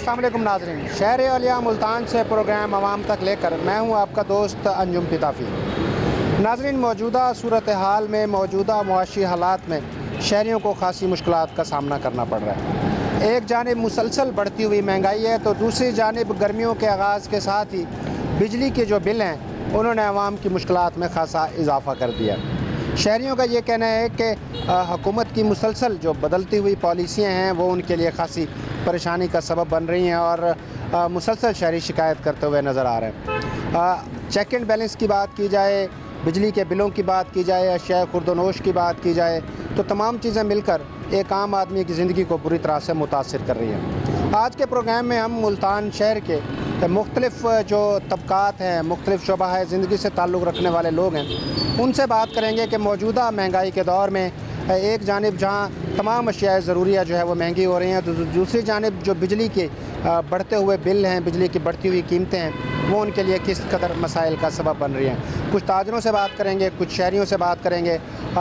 अस्सलाम वालेकुम नाज़रीन, शहर औलिया मुल्तान से प्रोग्राम आवाम तक लेकर मैं हूं आपका दोस्त अंजुम पिताफ़ी। नाज़रीन, मौजूदा सूरत हाल में, मौजूदा मुआशी हालात में शहरियों को खासी मुश्किलात का सामना करना पड़ रहा है। एक जानिब मुसलसल बढ़ती हुई महंगाई है तो दूसरी जानिब गर्मियों के आगाज़ के साथ ही बिजली के जो बिल हैं उन्होंने आवाम की मुश्किलात में खासा इजाफ़ा कर दिया। शहरियों का ये कहना है कि हुकूमत की मुसलसल जो बदलती हुई पॉलिसियाँ हैं वो उनके लिए खासी परेशानी का सबब बन रही हैं और मुसलसल शहरी शिकायत करते हुए नज़र आ रहे हैं। चेक एंड बैलेंस की बात की जाए, बिजली के बिलों की बात की जाए, अशिया खुर्दनोश की बात की जाए तो तमाम चीज़ें मिलकर एक आम आदमी की ज़िंदगी को बुरी तरह से मुतासिर कर रही हैं। आज के प्रोग्राम में हम मुल्तान शहर के मुख्तलिफ़ जो तबक़ात हैं, मुख्तलिफ़ शोबा है ज़िंदगी से ताल्लुक़ रखने वाले लोग हैं, उनसे बात करेंगे कि मौजूदा महंगाई के दौर में एक जानिब जहाँ तमाम अशिया ज़रूरिया जो है वो महंगी हो रही हैं तो दूसरी जानिब जो बिजली के बढ़ते हुए बिल हैं, बिजली की बढ़ती हुई कीमतें हैं, वो उनके लिए किस कदर मसाइल का सबब बन रही हैं। कुछ ताजरों से बात करेंगे, कुछ शहरियों से बात करेंगे,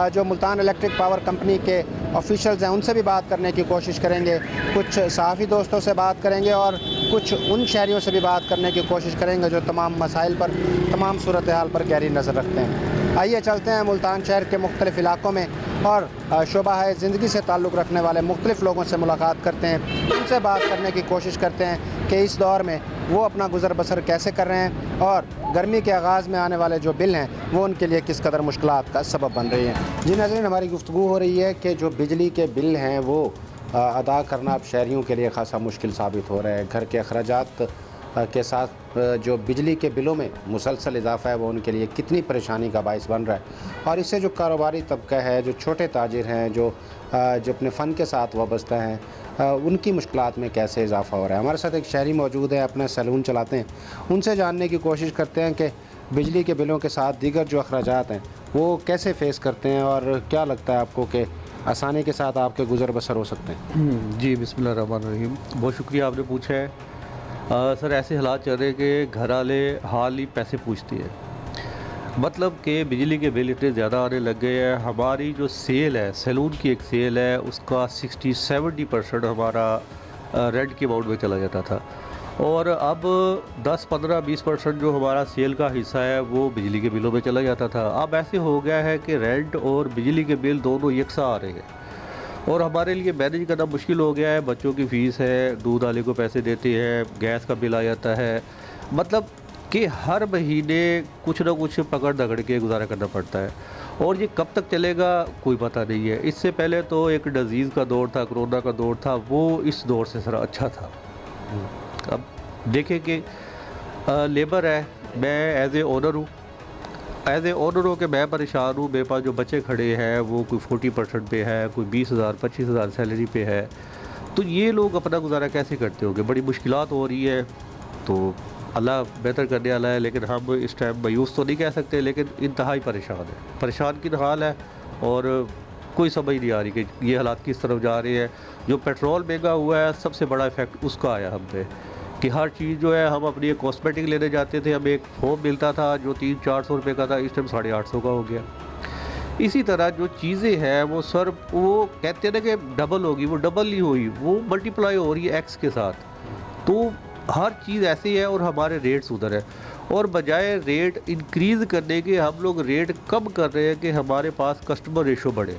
जो मुल्तान इलेक्ट्रिक पावर कंपनी के ऑफिशियल्स हैं उनसे भी बात करने की कोशिश करेंगे, कुछ सहाफ़ी दोस्तों से बात करेंगे और कुछ उन शहरियों से भी बात करने की कोशिश करेंगे जो तमाम मसाइल पर, तमाम सूरत हाल पर गहरी नज़र रखते हैं। आइए चलते हैं मुल्तान शहर के मुख्तलिफ़ इलाक़ों में और शोबा है ज़िंदगी से ताल्लुक़ रखने वाले मुख्तलिफ़ लोगों से मुलाकात करते हैं, उनसे बात करने की कोशिश करते हैं कि इस दौर में वो अपना गुज़र बसर कैसे कर रहे हैं और गर्मी के आगाज़ में आने वाले जो बिल हैं वो उनके लिए किस कदर मुश्किलात का सबब बन रही हैं। जी नाज़रीन, हमारी गुफ्तगू हो रही है कि जो बिजली के बिल हैं वो अदा करना अब शहरियों के लिए खासा मुश्किल साबित हो रहा है। घर के अखराजात के साथ जो बिजली के बिलों में मुसलसल इजाफ़ा है वो उनके लिए कितनी परेशानी का बाइस बन रहा है और इससे जो कारोबारी तबका है, जो छोटे ताजिर हैं, जो अपने फ़न के साथ वाबस्ता हैं, उनकी मुश्किलात में कैसे इजाफ़ा हो रहा है। हमारे साथ एक शहरी मौजूद है, अपना सैलून चलाते हैं, उनसे जानने की कोशिश करते हैं कि बिजली के बिलों के साथ दीगर जो अखराजात हैं वो कैसे फ़ेस करते हैं और क्या लगता है आपको कि आसानी के साथ आपके गुज़र बसर हो सकते हैं। जी, बिस्मिल्लाहिर्रहमानिर्रहीम। बहुत शुक्रिया आपने पूछा है। सर, ऐसे हालात चल रहे हैं कि घर वाले हाल ही पैसे पूछते हैं, मतलब कि बिजली के बिल इतने ज़्यादा आने लग गए हैं। हमारी जो सेल है, सैलून की एक सेल है, उसका 60-70% हमारा रेंट के अमाउंट में चला जाता था और अब 10-15-20% जो हमारा सेल का हिस्सा है वो बिजली के बिलों में चला जाता था। अब ऐसे हो गया है कि रेंट और बिजली के बिल दोनों यकसा आ रहे हैं और हमारे लिए मैनेज करना मुश्किल हो गया है। बच्चों की फ़ीस है, दूध वाले को पैसे देते हैं, गैस का बिल आ जाता है, मतलब कि हर महीने कुछ ना कुछ पकड़ दगड़ के गुजारा करना पड़ता है और ये कब तक चलेगा कोई पता नहीं है। इससे पहले तो एक डिज़ीज़ का दौर था, कोरोना का दौर था, वो इस दौर से ज़रा अच्छा था। अब देखें कि लेबर है, मैं एज़ ए ओनर हूँ, एज़ ए ओनर हो के मैं परेशान हूँ। मेरे पास जो बच्चे खड़े हैं वो कोई 40% पे है, कोई 20,000 25,000 सैलरी पे है, तो ये लोग अपना गुजारा कैसे करते होंगे। बड़ी मुश्किलात हो रही है, तो अल्लाह बेहतर करने वाला है, लेकिन हम इस टाइम मायूस तो नहीं कह सकते, लेकिन इंतहाई परेशान है, परेशान की हाल है और कोई समझ नहीं आ रही कि ये हालात किस तरफ जा रहे हैं। जो पेट्रोल महंगा हुआ है, सबसे बड़ा इफ़ेक्ट उसका आया हम पे कि हर चीज़ जो है, हम अपनी एक कॉस्मेटिक लेने जाते थे, हमें एक फ़ोम मिलता था जो 300-400 रुपये का था, इस टाइम 850 का हो गया। इसी तरह जो चीज़ें हैं वो सर, वो कहते हैं ना कि डबल होगी, वो डबल नहीं हुई, वो मल्टीप्लाई हो रही है एक्स के साथ। तो हर चीज़ ऐसी है और हमारे रेट्स उधर है और बजाय रेट इंक्रीज़ करने के हम लोग रेट कम कर रहे हैं कि हमारे पास कस्टमर रेशो बढ़े।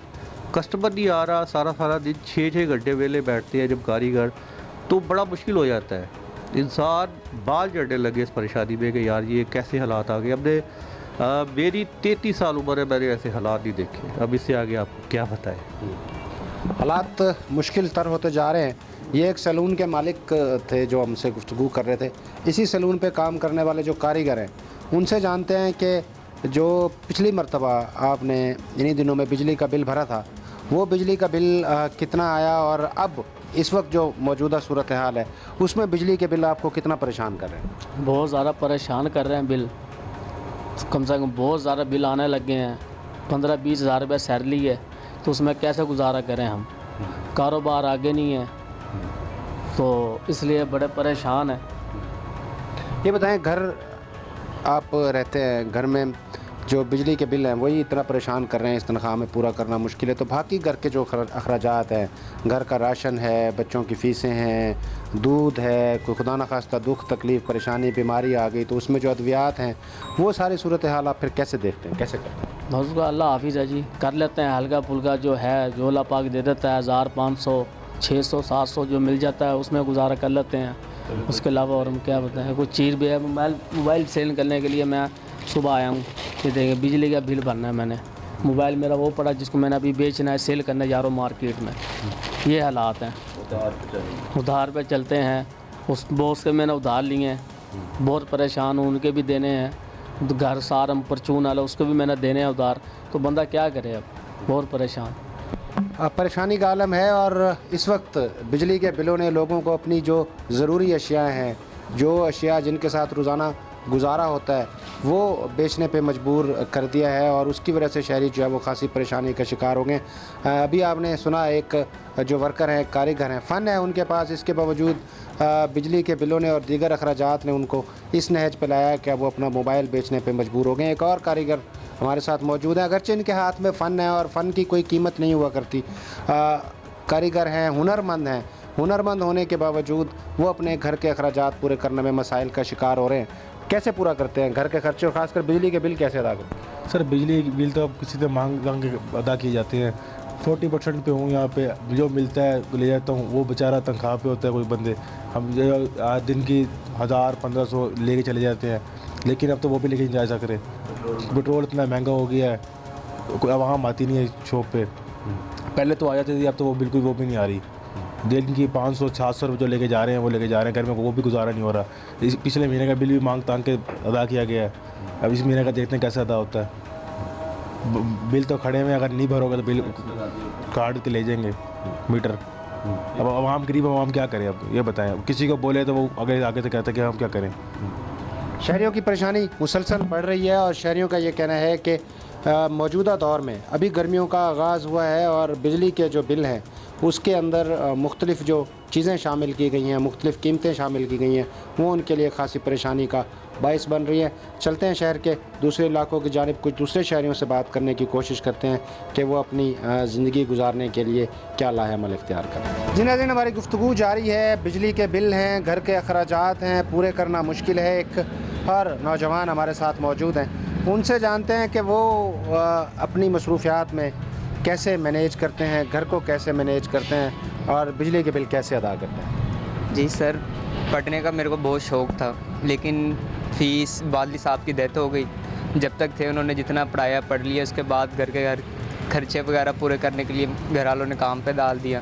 कस्टमर नहीं आ रहा, सारा दिन 6-6 घंटे वेले बैठते हैं जब कारीगर, तो बड़ा मुश्किल हो जाता है। इंसान बाल चढ़ने लगे इस परेशानी में कि यार ये कैसे हालात आ गए। हमने मेरी 33 साल उम्र है, मैंने ऐसे हालात नहीं देखे। अब इससे आगे आपको क्या बताएं। हालात मुश्किल तर होते जा रहे हैं। ये एक सैलून के मालिक थे जो हमसे गुफ्तगू कर रहे थे। इसी सैलून पे काम करने वाले जो कारीगर हैं उनसे जानते हैं कि जो पिछली मरतबा आपने इन्हीं दिनों में बिजली का बिल भरा था, वो बिजली का बिल कितना आया और अब इस वक्त जो मौजूदा सूरत हाल है उसमें बिजली के बिल आपको कितना परेशान कर रहे हैं। बहुत ज़्यादा परेशान कर रहे हैं बिल, कम से कम बहुत ज़्यादा बिल आने लग गए हैं। 15-20 हज़ार रुपये सैलरी है तो उसमें कैसे गुजारा करें हम, कारोबार आगे नहीं है, तो इसलिए बड़े परेशान हैं। ये बताएं, घर आप रहते हैं, घर में जो बिजली के बिल हैं वही इतना परेशान कर रहे हैं, इस तनख्वाह में पूरा करना मुश्किल है, तो बाकी घर के जो अखराजात हैं, घर का राशन है, बच्चों की फ़ीसें हैं, दूध है, कोई खुदा न खास्ता दुख तकलीफ़ परेशानी बीमारी आ गई तो उसमें जो अद्वियात हैं वो सारी सूरत हाल आप फिर कैसे देखते हैं, कैसे करते हैं? बस उसका अल्लाह हाफिज़ है जी, कर लेते हैं हल्का फुल्का जो है, जो अल्लाह पाक दे देता है 1500 600 700 जो मिल जाता है उसमें गुजारा कर लेते हैं। उसके अलावा और हम क्या बताएं, कुछ चीज़ भी है। मोबाइल सेल करने के लिए मैं सुबह आया हूँ कि देखें बिजली का बिल भरना है मैंने, मोबाइल मेरा वो पड़ा जिसको मैंने अभी बेचना है, सेल करने जा रहा हूँ मार्केट में। ये हालात हैं, उधार पे चलते हैं। उस बॉस के मैंने उधार लिए हैं, बहुत परेशान हूँ, उनके भी देने हैं। घर सारम परचून वाला उसको भी मैंने देने हैं उधार, तो बंदा क्या करे अब, बहुत परेशान। परेशानी का आलम है और इस वक्त बिजली के बिलों ने लोगों को अपनी जो ज़रूरी अशिया हैं, जो अशिया जिनके साथ रोज़ाना गुजारा होता है वो बेचने पे मजबूर कर दिया है और उसकी वजह से शहरी जो है वो खासी परेशानी का शिकार हो गए। अभी आपने सुना एक जो वर्कर हैं, कारीगर हैं, फ़न है उनके पास, इसके बावजूद बिजली के बिलों ने और दीगर अखराजात ने उनको इस नहज पे लाया कि वो अपना मोबाइल बेचने पे मजबूर हो गए। एक और कारीगर हमारे साथ मौजूद है, अगरचे इनके हाथ में फ़न है और फ़न की कोई कीमत नहीं हुआ करती। कारीगर हैं, हुनरमंद हैं, हुनरमंद होने के बावजूद वो अपने घर के अखराजात पूरे करने में मसाइल का शिकार हो रहे हैं। कैसे पूरा करते हैं घर के खर्चे और ख़ासकर बिजली के बिल कैसे अदा करते हैं? सर बिजली के बिल तो अब किसी से मांग के अदा किए जाते हैं। 40% पे हूँ यहाँ पे, जो मिलता है ले जाता हूँ, वो बेचारा तनख्वाह पे होता है कोई बंदे, हम जो आज दिन की 1000-1500 लेके चले जाते हैं, लेकिन अब तो वो भी लेके नहीं जा सक रहे। पेट्रोल इतना महंगा हो गया है, कोई आवाम आती नहीं है शॉप पे, पहले तो आ जाती थी, अब तो वो बिल्कुल वो भी नहीं आ रही। दिन की 500-700 रुपये जो लेके जा रहे हैं वो लेके जा रहे हैं, घर में वो भी गुजारा नहीं हो रहा। इस पिछले महीने का बिल भी मांग तांग के अदा किया गया है, अब इस महीने का देखते हैं कैसे अदा होता है। बिल तो खड़े में, अगर नहीं भरोगे तो बिल काट के ले जाएंगे मीटर। अब आवाम गरीब आवाम क्या करें, अब ये बताएं। अब किसी को बोले तो वो आगे आगे से कहते हैं कि हम क्या करें। शहरियों की परेशानी मुसलसल बढ़ रही है और शहरियों का ये कहना है कि मौजूदा दौर में अभी गर्मियों का आगाज़ हुआ है और बिजली के जो बिल हैं उसके अंदर मुख्तलिफ़ जो चीज़ें शामिल की गई हैं, मुख्तलिफ़ कीमतें शामिल की गई हैं, वो उनके लिए खासी परेशानी का बाइस बन रही है। चलते हैं शहर के दूसरे इलाकों की जानिब, कुछ दूसरे शहरियों से बात करने की कोशिश करते हैं कि वो अपनी ज़िंदगी गुजारने के लिए क्या लाहेअमल इख्तियार करें। जी नाज़रीन, हमारी गुफ्तगू जारी है। बिजली के बिल हैं, घर के अखराजात हैं, पूरे करना मुश्किल है। एक और नौजवान हमारे साथ मौजूद हैं, उनसे जानते हैं कि वो अपनी मसरूफियात में कैसे मैनेज करते हैं, घर को कैसे मैनेज करते हैं और बिजली के बिल कैसे अदा करते हैं। जी सर, पढ़ने का मेरे को बहुत शौक़ था, लेकिन फ़ीस वालिद साहब की डेथ हो गई। जब तक थे उन्होंने जितना पढ़ाया पढ़ लिया, उसके बाद घर के खर्चे वगैरह पूरे करने के लिए घर वालों ने काम पे डाल दिया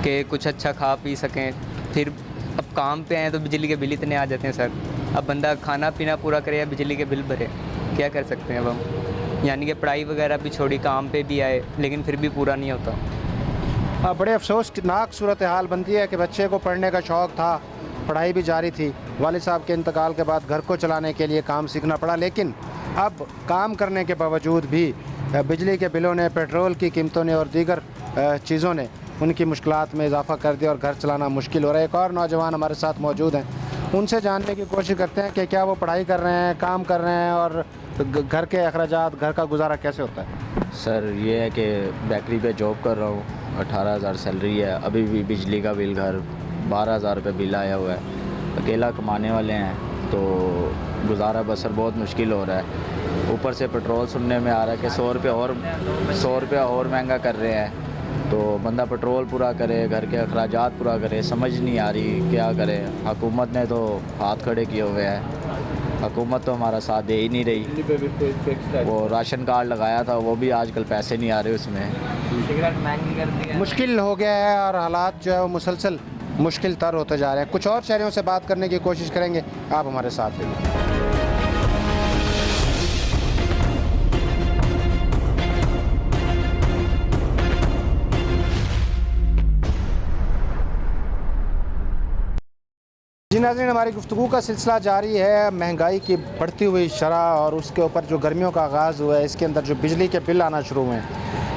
कि कुछ अच्छा खा पी सकें। फिर अब काम पे आए तो बिजली के बिल इतने आ जाते हैं सर, अब बंदा खाना पीना पूरा करे या बिजली के बिल भरे, क्या कर सकते हैं अब हम। यानी कि पढ़ाई वगैरह भी छोड़ी, काम पे भी आए, लेकिन फिर भी पूरा नहीं होता। बड़े अफसोसनाक सूरत हाल बनती है कि बच्चे को पढ़ने का शौक़ था, पढ़ाई भी जारी थी, वालिद साहब के इंतकाल के बाद घर को चलाने के लिए काम सीखना पड़ा, लेकिन अब काम करने के बावजूद भी बिजली के बिलों ने, पेट्रोल की कीमतों ने और दीगर चीज़ों ने उनकी मुश्किलात में इजाफ़ा कर दिया और घर चलाना मुश्किल हो रहा है। एक और नौजवान हमारे साथ मौजूद हैं, उनसे जानने की कोशिश करते हैं कि क्या वो पढ़ाई कर रहे हैं, काम कर रहे हैं और घर के अखराजात, घर का गुजारा कैसे होता है। सर ये है कि बेकरी पे जॉब कर रहा हूँ, 18,000 सैलरी है, अभी भी बिजली का बिल घर 12,000 रुपये बिल आया हुआ है। अकेला कमाने वाले हैं तो गुजारा बसर बहुत मुश्किल हो रहा है। ऊपर से पेट्रोल सुनने में आ रहा है कि 100 रुपये और महंगा कर रहे हैं, तो बंदा पेट्रोल पूरा करे, घर के अखराजात पूरा करे, समझ नहीं आ रही क्या करे। हुकूमत ने तो हाथ खड़े किए हुए हैं, हुकूमत तो हमारा साथ दे ही नहीं रही। वो राशन कार्ड लगाया था, वो भी आजकल पैसे नहीं आ रहे उसमें। मुश्किल हो गया है और हालात जो है वो मुसलसल मुश्किल तर होते जा रहे हैं। कुछ और शहरियों से बात करने की कोशिश करेंगे, आप हमारे साथ रहिए। जी नाज़रीन, हमारी गुफ्तगू का सिलसिला जारी है। महंगाई की बढ़ती हुई शरह और उसके ऊपर जो गर्मियों का आगाज़ हुआ है, इसके अंदर जो बिजली के बिल आना शुरू हुए हैं,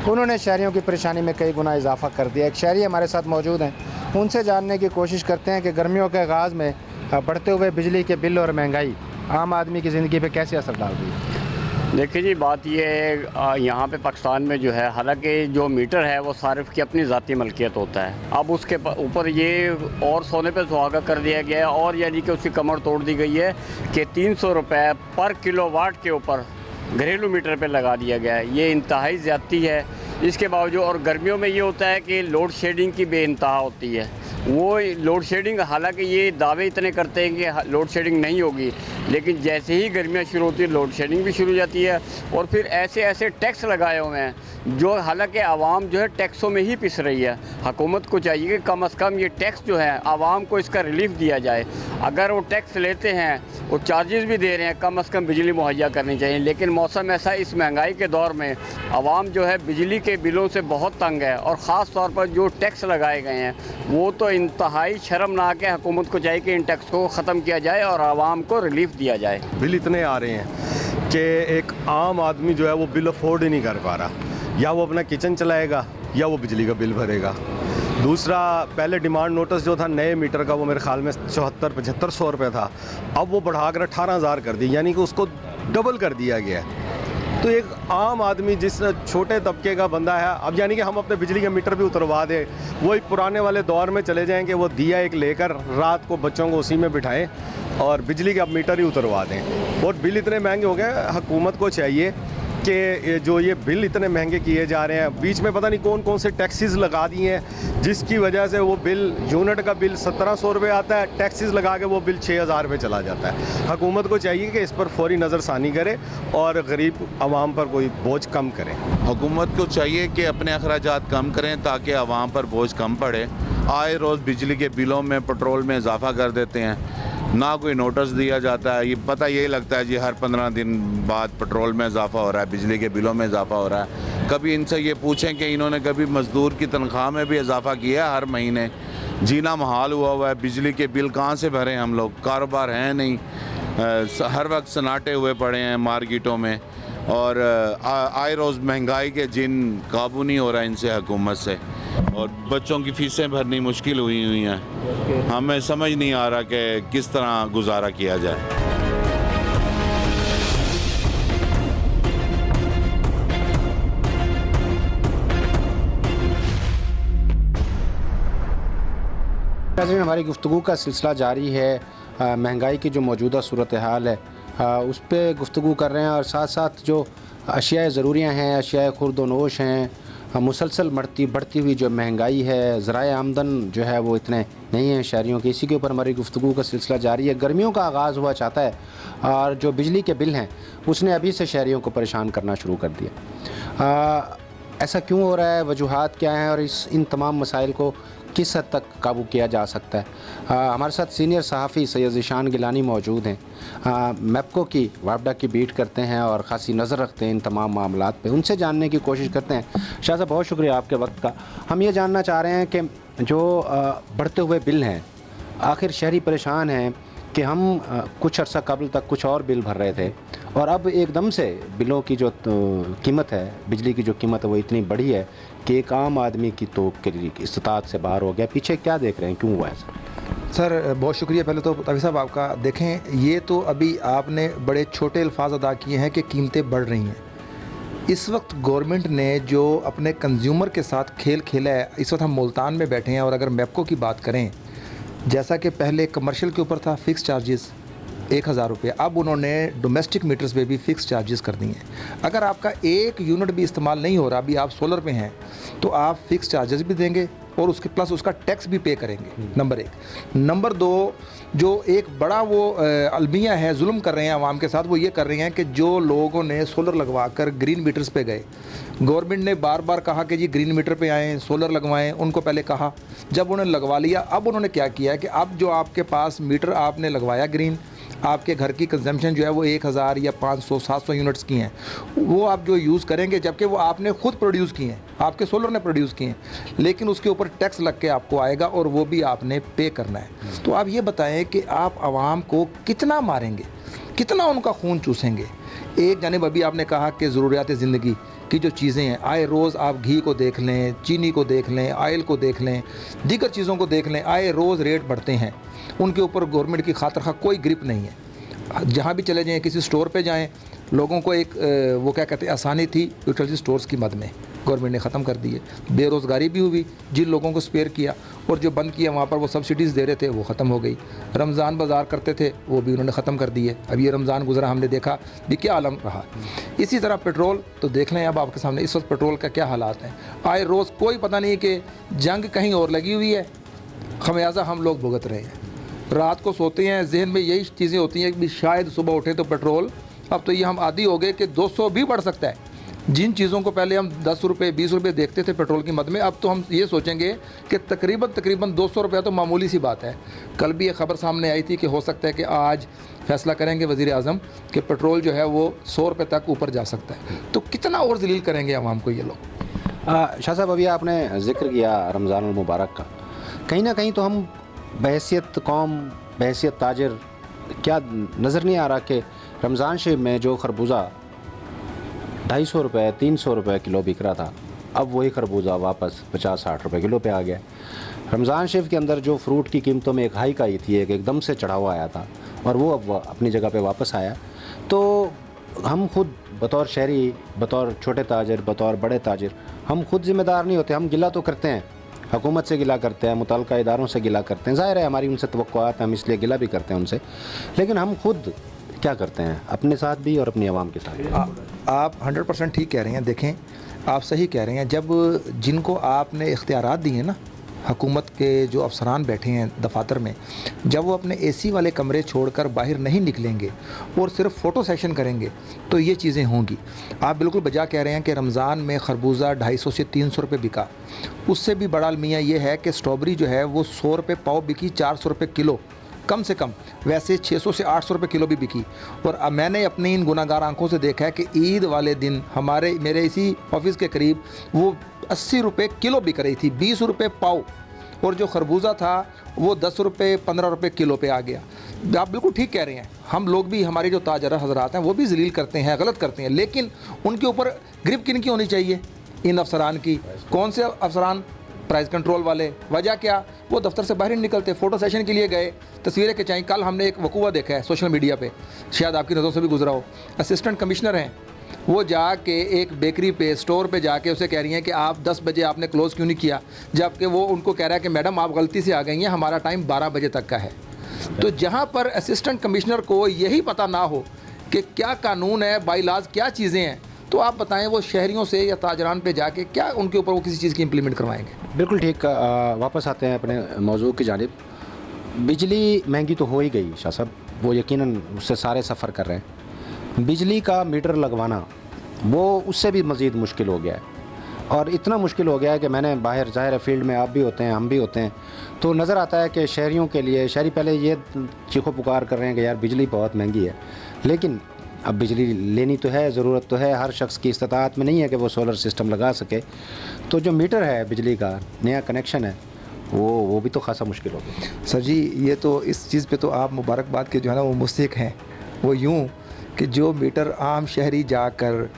उन्होंने शहरियों की परेशानी में कई गुना इजाफा कर दिया। एक शहरी हमारे साथ मौजूद हैं, उनसे जानने की कोशिश करते हैं कि गर्मियों के आगाज़ में बढ़ते हुए बिजली के बिल और महंगाई आम आदमी की ज़िंदगी पर कैसे असर डाल रही है। देखिए जी, बात ये है यहाँ पे पाकिस्तान में जो है, हालांकि जो मीटर है वो सारिफ की अपनी ज़ाती मलकियत होता है। अब उसके ऊपर ये और सोने पे सुहागा कर दिया गया है, और यानी कि उसकी कमर तोड़ दी गई है कि 300 रुपये पर किलोवाट के ऊपर घरेलू मीटर पे लगा दिया गया है। ये इंतहाई ज़्यादती है। इसके बावजूद और गर्मियों में ये होता है कि लोड शेडिंग की बेइंतहा होती है। वो लोड शेडिंग, हालांकि ये दावे इतने करते हैं कि लोड शेडिंग नहीं होगी, लेकिन जैसे ही गर्मियाँ शुरू होती है लोड शेडिंग भी शुरू हो जाती है। और फिर ऐसे ऐसे टैक्स लगाए हुए हैं जो हालांकि आवाम जो है टैक्सों में ही पिस रही है। हुकूमत को चाहिए कि कम से कम ये टैक्स जो है आवाम को इसका रिलीफ दिया जाए। अगर वो टैक्स लेते हैं, वो चार्जेस भी दे रहे हैं, कम से कम बिजली मुहैया करनी चाहिए। लेकिन मौसम ऐसा, इस महंगाई के दौर में आवाम जो है बिजली के बिलों से बहुत तंग है, और ख़ास तौर पर जो टैक्स लगाए गए हैं वो तो इंतहाई शर्मनाक है। हुकूमत को चाहिए कि इन टैक्स को ख़त्म किया जाए और आवाम को रिलीफ दिया जाए। बिल इतने आ रहे हैं कि एक आम आदमी जो है वो बिल अफोर्ड ही नहीं कर पा रहा, या वो अपना किचन चलाएगा या वो बिजली का बिल भरेगा। दूसरा, पहले डिमांड नोटिस जो था नए मीटर का वो मेरे ख्याल में 74-75 रुपये था, अब वो बढ़ाकर 18,000 कर दी, यानी कि उसको डबल कर दिया गया है। तो एक आम आदमी जिस छोटे तबके का बंदा है, अब यानी कि हम अपने बिजली के मीटर भी उतरवा दें, वो एक पुराने वाले दौर में चले जाएं कि वो दिया एक लेकर रात को बच्चों को उसी में बिठाएं और बिजली का मीटर ही उतरवा दें। और बिल इतने महंगे हो गए, हुकूमत को चाहिए कि जो ये बिल इतने महंगे किए जा रहे हैं, बीच में पता नहीं कौन कौन से टैक्सेस लगा दिए हैं जिसकी वजह से वो बिल, यूनिट का बिल 1700 रुपये आता है, टैक्सेस लगा के वो बिल 6000 रुपये चला जाता है। हुकूमत को चाहिए कि इस पर फौरी नज़रसानी करे और गरीब आवाम पर कोई बोझ कम करें। हुकूमत को चाहिए कि अपने अखराजात कम करें ताकि आवाम पर बोझ कम पड़े। आए रोज़ बिजली के बिलों में, पेट्रोल में इजाफा कर देते हैं, ना कोई नोटिस दिया जाता है। ये पता यही लगता है जी हर 15 दिन बाद पेट्रोल में इजाफा हो रहा है, बिजली के बिलों में इजाफा हो रहा है। कभी इनसे ये पूछें कि इन्होंने कभी मज़दूर की तनख्वाह में भी इजाफा किया है? हर महीने जीना महाल हुआ है, बिजली के बिल कहाँ से भरें हम लोग? कारोबार है नहीं, हर वक्त सन्नाटे हुए पड़े हैं मार्केटों में, और आए रोज़ महंगाई के जिन काबू नहीं हो रहा इनसे, हुकूमत से, और बच्चों की फ़ीसें भरनी मुश्किल हुई हैं। हमें समझ नहीं आ रहा कि किस तरह गुजारा किया जाए। नाज़रीन, हमारी गुफ्तगू का सिलसिला जारी है। महंगाई की जो मौजूदा सूरत हाल है उस पर गुफ्तगू कर रहे हैं, और साथ साथ जो अशियाए ज़रूरियाँ हैं, अशियाए खुर्द-व-नोश हैं, मुसलसल बढ़ती हुई जो महंगाई है, ज़राए आमदन जो है वो इतने नहीं हैं शहरियों के। इसी के ऊपर हमारी गुफ्तगू का सिलसिला जारी है। गर्मियों का आगाज़ हुआ चाहता है, और जो बिजली के बिल हैं उसने अभी से शहरियों को परेशान करना शुरू कर दिया। ऐसा क्यों हो रहा है, वजूहात क्या हैं, और इन तमाम मसाइल को किस हद तक काबू किया जा सकता है? हमारे साथ सीनियर सहाफ़ी सैयद ज़ीशान गिलानी मौजूद हैं। मैप्को की वापडा की बीट करते हैं और ख़ासी नज़र रखते हैं इन तमाम मामलात पे। उनसे जानने की कोशिश करते हैं। शाह साहब, बहुत शुक्रिया आपके वक्त का। हम ये जानना चाह रहे हैं कि जो बढ़ते हुए बिल हैं, आखिर शहरी परेशान हैं कि हम कुछ अर्सा कबल तक कुछ और बिल भर रहे थे, और अब एकदम से बिलों की जो कीमत है, बिजली की जो कीमत है वो इतनी बढ़ी है कि एक आम आदमी की तो इस्तात से बाहर हो गया। पीछे क्या देख रहे हैं, क्यों हुआ है सर? बहुत शुक्रिया पहले तो तवी साहब आपका। देखें, ये तो अभी आपने बड़े छोटे अल्फाज अदा किए हैं कि कीमतें बढ़ रही हैं। इस वक्त गवर्नमेंट ने जो अपने कंज्यूमर के साथ खेल खेला है, इस वक्त हम मुल्तान में बैठे हैं, और अगर मैप्को की बात करें, जैसा कि पहले कमर्शियल के ऊपर था फ़िक्स चार्जेस 1000 रुपये, अब उन्होंने डोमेस्टिक मीटर्स पे भी फ़िक्स चार्जेस कर दिए हैं। अगर आपका एक यूनिट भी इस्तेमाल नहीं हो रहा, अभी आप सोलर पे हैं, तो आप फ़िक्स चार्जेस भी देंगे और उसके प्लस उसका टैक्स भी पे करेंगे। नंबर 1। नंबर 2, जो एक बड़ा वो अलमिया है, जुल्म कर रहे हैं आवाम के साथ, वो ये कर रहे हैं कि जो लोगों ने सोलर लगवा कर ग्रीन मीटर्स पे गए, गवर्नमेंट ने बार बार कहा कि जी ग्रीन मीटर पे आएँ, सोलर लगवाएं। उनको पहले कहा, जब उन्होंने लगवा लिया, अब उन्होंने क्या किया है कि अब जो आपके पास मीटर आपने लगवाया ग्रीन, आपके घर की कंजम्पशन जो है वो 1000 या 500-700 यूनिट्स की हैं, वो आप जो यूज़ करेंगे, जबकि वो आपने ख़ुद प्रोड्यूस किए हैं, आपके सोलर ने प्रोड्यूस किए हैं, लेकिन उसके ऊपर टैक्स लग के आपको आएगा और वो भी आपने पे करना है। तो आप ये बताएं कि आप आवाम को कितना मारेंगे, कितना उनका खून चूसेंगे? एक जानिब अभी आपने कहा कि ज़रूरियात ज़िंदगी की जो चीज़ें हैं, आए रोज़ आप घी को देख लें, चीनी को देख लें, आयल को देख लें, दीगर चीज़ों को देख लें, आए रोज़ रेट बढ़ते हैं, उनके ऊपर गवर्नमेंट की खातिर खा कोई ग्रिप नहीं है। जहाँ भी चले जाएँ, किसी स्टोर पे जाएँ, लोगों को एक वो क्या कहते हैं आसानी थी यूटिलिटी स्टोर्स की मद में गवर्नमेंट ने ख़त्म कर दी है। बेरोज़गारी भी हुई, जिन लोगों को स्पेयर किया और जो बंद किया वहाँ पर वो सब्सिडीज़ दे रहे थे वो ख़त्म हो गई। रमज़ान बाज़ार करते थे वो भी उन्होंने ख़त्म कर दिए। अब ये रमज़ान गुजरा, हमने देखा भी क्या आलम रहा। इसी तरह पेट्रोल तो देख लें, अब आपके सामने इस वक्त पेट्रोल का क्या हालात हैं। आए रोज़ कोई पता नहीं कि जंग कहीं और लगी हुई है, खमियाजा हम लोग भुगत रहे हैं। रात को सोते हैं, जहन में यही चीज़ें होती हैं कि शायद सुबह उठे तो पेट्रोल, अब तो ये हम आदी हो गए कि 200 भी बढ़ सकता है। जिन चीज़ों को पहले हम 10 रुपये 20 रुपये देखते थे पेट्रोल की मद में, अब तो हम ये सोचेंगे कि तकरीबन 200 रुपया तो मामूली सी बात है। कल भी ये खबर सामने आई थी कि हो सकता है कि आज फैसला करेंगे वज़ीर आज़म कि पेट्रोल जो है वो 100 रुपये तक ऊपर जा सकता है। तो कितना और जलील करेंगे आवाम को ये लोग। शाह साहब, अभी आपने ज़िक्र किया रमज़ान मुबारक का, कहीं ना कहीं तो हम बहैसियत कौम, बहैसियत ताजर, क्या नज़र नहीं आ रहा कि रमज़ान शरीफ में जो खरबूजा 250 रुपये 300 रुपये किलो बिक रहा था, अब वही खरबूजा वापस 50-60 रुपये किलो पे आ गया। रमज़ान शरीफ के अंदर जो फ्रूट की कीमतों में एक हाइक आई थी, एक एकदम से चढ़ावा आया था और वो अब अपनी जगह पे वापस आया। तो हम खुद बतौर शहरी, बतौर छोटे ताजर, बतौर बड़े ताजर, हम खुद ज़िम्मेदार नहीं होते। हम गिला तो करते हैं, हुकूमत से गिला करते हैं, मुतल्लिका इदारों से गिला करते हैं, ज़ाहिर है हमारी उनसे तवक्कुआत हैं, हम इसलिए गिला भी करते हैं उनसे, लेकिन हम खुद क्या करते हैं अपने साथ भी और अपनी आवाम के साथ भी। आप 100% ठीक कह रहे हैं। देखें, आप सही कह रहे हैं। जब जिनको आपने इख्तियारात दिए हैं ना, हुकूमत के जो अफसरान बैठे हैं दफातर में, जब वो अपने एसी वाले कमरे छोड़कर बाहर नहीं निकलेंगे और सिर्फ फ़ोटो सेशन करेंगे तो ये चीज़ें होंगी। आप बिल्कुल बजा कह रहे हैं कि रमज़ान में खरबूजा 250 से 300 रुपये बिका। उससे भी बड़ा अलमिया ये है कि स्ट्रॉबेरी जो है वो 100 रुपये पाव बिकी, 400 रुपये किलो कम से कम, वैसे 600 से 800 रुपये किलो भी बिकी। और मैंने अपनी इन गुनाहगार आंखों से देखा है कि ईद वाले दिन मेरे इसी ऑफिस के करीब वो 80 रुपये किलो बिक रही थी, 20 रुपये पाव, और जो खरबूजा था वो 10 रुपये 15 रुपये किलो पे आ गया। आप बिल्कुल ठीक कह रहे हैं। हम लोग भी, हमारे जो ताजर हजरात हैं वो भी जलील करते हैं, गलत करते हैं, लेकिन उनके ऊपर ग्रिप किन की होनी चाहिए? इन अफसरान की। कौन से अफसरान? प्राइस कंट्रोल वाले। वजह क्या? वो दफ्तर से बाहर नहीं निकलते, फ़ोटो सेशन के लिए गए, तस्वीरें खिंचाई। कल हमने एक वकूआ देखा है सोशल मीडिया पे, शायद आपकी नज़रों से भी गुजरा हो। असिस्टेंट कमिश्नर हैं, वो जाके एक बेकरी पे, स्टोर पे जाके उसे कह रही हैं कि आप 10 बजे आपने क्लोज़ क्यों नहीं किया, जबकि वो उनको कह रहा है कि मैडम आप गलती से आ गई हैं, हमारा टाइम 12 बजे तक का है। तो जहाँ पर असिस्टेंट कमिश्नर को यही पता ना हो कि क्या कानून है, बाईलाज क्या चीज़ें हैं, तो आप बताएं वो शहरियों से या ताजरान पे जाके क्या उनके ऊपर वो किसी चीज़ की इम्प्लीमेंट करवाएंगे? बिल्कुल ठीक। वापस आते हैं अपने मौजू की जानिब। बिजली महंगी तो हो ही गई शाह साहब, वो यकीनन उससे सारे सफ़र कर रहे हैं। बिजली का मीटर लगवाना वो उससे भी मज़ीद मुश्किल हो गया है, और इतना मुश्किल हो गया है कि मैंने बाहर, ज़ाहिर है फील्ड में आप भी होते हैं, हम भी होते हैं, तो नज़र आता है कि शहरियों के लिए, शहरी पहले ये चीखो पुकार कर रहे हैं कि यार बिजली बहुत महंगी है, लेकिन अब बिजली लेनी तो है, ज़रूरत तो है, हर शख्स की इस्तात में नहीं है कि वो सोलर सिस्टम लगा सके। तो जो मीटर है बिजली का, नया कनेक्शन है, वो भी तो खासा मुश्किल हो गया। सर जी, ये तो इस चीज़ पे तो आप मुबारकबाद के जो है ना वो मुस्तहिक हैं। वो यूँ कि जो मीटर आम शहरी जाकर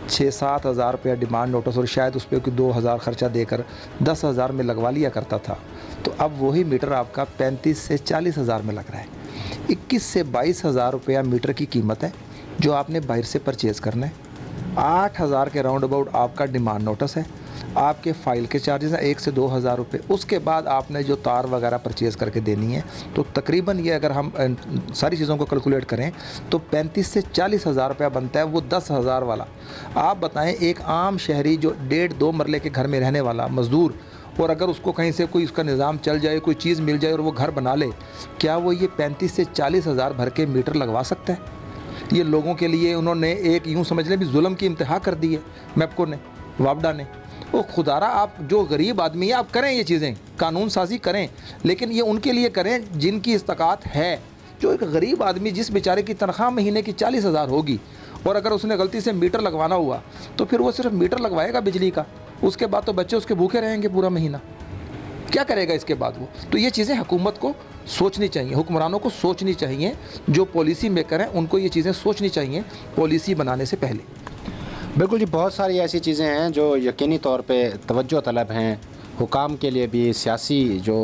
6-7 हज़ार रुपया डिमांड नोटिस और शायद उस पर 2,000 ख़र्चा देकर 10 हज़ार में लगवा लिया करता था, तो अब वही मीटर आपका 35 से 40 हज़ार में लग रहा है। 21 से 22 हज़ार रुपया मीटर की कीमत है जो आपने बाहर से परचेज़ करना है। 8 हज़ार के राउंड अबाउट आपका डिमांड नोटिस है, आपके फ़ाइल के चार्जेस हैं 1 से 2 हज़ार रुपये, उसके बाद आपने जो तार वगैरह परचेज़ करके देनी है, तो तकरीबन ये अगर हम सारी चीज़ों को कैलकुलेट करें तो 35 से 40 हज़ार रुपया बनता है वो 10 हज़ार वाला। आप बताएं, एक आम शहरी जो 1.5-2 मरले के घर में रहने वाला मज़दूर, और अगर उसको कहीं से कोई उसका निज़ाम चल जाए, कोई चीज़ मिल जाए और वो घर बना ले, क्या वो ये 35 से 40 हज़ार भर के मीटर लगवा सकता है? ये लोगों के लिए उन्होंने एक यूँ समझ लें भी जुल्म की इंतहा कर दी है मैपको ने, वापडा ने। वो खुदारा, आप जो गरीब आदमी है आप करें ये चीज़ें, कानून साजी करें, लेकिन ये उनके लिए करें जिनकी इस्ताकात है। जो एक गरीब आदमी, जिस बेचारे की तनख्वाह महीने की 40 हज़ार होगी, और अगर उसने गलती से मीटर लगवाना हुआ तो फिर वो सिर्फ मीटर लगवाएगा बिजली का, उसके बाद तो बच्चे उसके भूखे रहेंगे पूरा महीना, क्या करेगा इसके बाद वो? तो ये चीज़ें हुकूमत को सोचनी चाहिए, हुक्मरानों को सोचनी चाहिए, जो पॉलिसी मेकर हैं उनको ये चीज़ें सोचनी चाहिए पॉलिसी बनाने से पहले। बिल्कुल जी, बहुत सारी ऐसी चीज़ें हैं जो यकीनी तौर पे तवज्जो तलब हैं, हुकाम के लिए भी, सियासी जो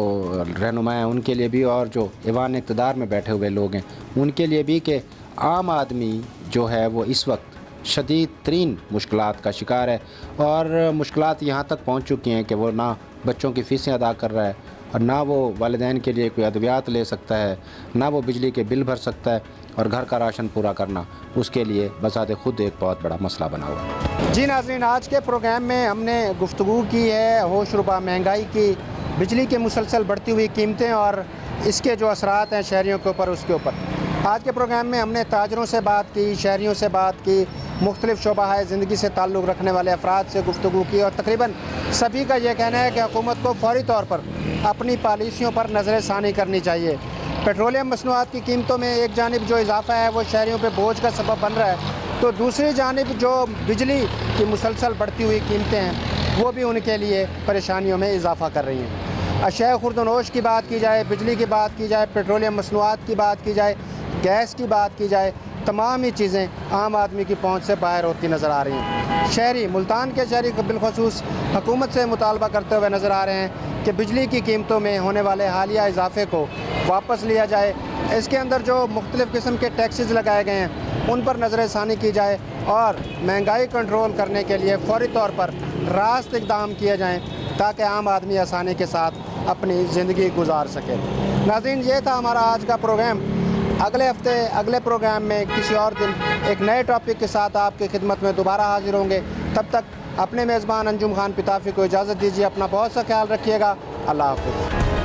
रहनुमा हैं उनके लिए भी, और जो ईवान इक़्तिदार में बैठे हुए लोग हैं उनके लिए भी, कि आम आदमी जो है वो इस वक्त शदीद तरीन मुश्किलात का शिकार है और मुश्किलात यहाँ तक पहुँच चुकी हैं कि वो ना बच्चों की फ़ीसें अदा कर रहा है और ना वो वालिदैन के लिए कोई अद्वियात ले सकता है, ना वो बिजली के बिल भर सकता है और घर का राशन पूरा करना उसके लिए बज़ाते ख़ुद एक बहुत बड़ा मसला बना हुआ है। जी नाज़रीन, आज के प्रोग्राम में हमने गुफ्तगू की है होशरुबा महंगाई की, बिजली के मुसलसल बढ़ती हुई कीमतें और इसके जो असरात हैं शहरियों के ऊपर उसके ऊपर। आज के प्रोग्राम में हमने ताजरों से बात की, शहरियों से बात की, मुख्तलिफ़ शोबाए ज़िंदगी से ताल्लुक़ रखने वाले अफराद से गुफ्तगू की और तकरीबन सभी का ये कहना है कि हुकूमत को फौरी तौर पर अपनी पॉलिसियों पर नज़र षानी करनी चाहिए। पेट्रोलियम मसनूआत की कीमतों में एक जानिब जो इजाफ़ा है वो शहरियों पर बोझ का सबब बन रहा है, तो दूसरी जानिब जो बिजली की मुसलसल बढ़ती हुई कीमतें हैं वो भी उनके लिए परेशानियों में इजाफ़ा कर रही हैं। अशिया खुर्दनोश की बात की जाए, बिजली की बात की जाए, पेट्रोलियम मसनूआत की बात की जाए, गैस की बात की जाए, तमाम ही चीज़ें आम आदमी की पहुंच से बाहर होती नज़र आ रही हैं। शहरी, मुल्तान के शहरी बिलखसूस हुकूमत से मुतालबा करते हुए नज़र आ रहे हैं कि बिजली की कीमतों में होने वाले हालिया इजाफे को वापस लिया जाए, इसके अंदर जो मुख्तलिफ़ किस्म के टैक्सेस लगाए गए हैं उन पर नज़र षानी की जाए और महंगाई कंट्रोल करने के लिए फ़ौरी तौर पर रास्त इक़दाम किए जाएँ ताकि आम आदमी आसानी के साथ अपनी ज़िंदगी गुजार सके। नाज़रीन, ये था हमारा आज का प्रोग्राम। अगले हफ्ते अगले प्रोग्राम में किसी और दिन एक नए टॉपिक के साथ आपकी खिदमत में दोबारा हाजिर होंगे। तब तक अपने मेज़बान अंजुम खान पिताफ़ी को इजाज़त दीजिए। अपना बहुत सा ख्याल रखिएगा। अल्लाह हाफ़िज़।